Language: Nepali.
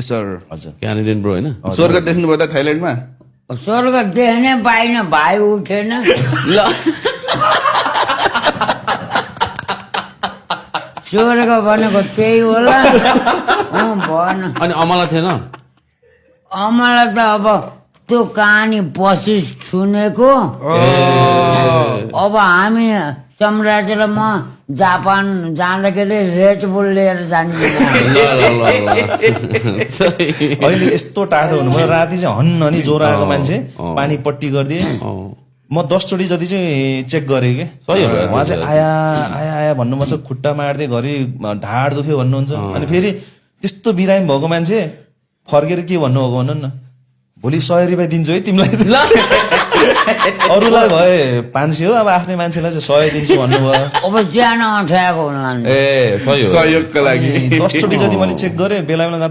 सर हजुर क्यानेडियन ब्रो होइन स्वर्ग देख्नुभयो त थाइल्यान्डमा स्वर्ग देख्ने पाइन भाइ उठेन ल स्वर्ग भनेको त्यही होला भन अनि अमला थिएन मलाई त अब त्यो कहानी पछि सुनेको अब हामी सम्राट र म जापान जाँदाखेरि रेड बुल लिएर जाने ल ल ल ल सही। अहिले यस्तो टाढो हुनुभयो राति चाहिँ हन्न अनि ज्वरो आएको मान्छे पानी पट्टी गरिदिए म 10 चोटि जति चाहिँ चेक गरेँ कि सही हो उहाँ चाहिँ आया आया आया भन्नुपर्छ खुट्टा मार्दै घरि ढाड दुख्यो भन्नुहुन्छ अनि फेरि त्यस्तो बिरामी भएको मान्छे फर्केर के भन्नुभएको भन्नु न भोलि 100 रुपियाँ दिन्छु है तिमीलाई अरूलाई भए 500 हो अब आफ्नै मान्छेलाई चाहिँ 100 दिन्छु भन्नुभयो अब ज्यान अठ्याएको हुनाले ए सही हो सहयोगका लागि 10 चोटि जति मैले चेक गरेँ बेला बेला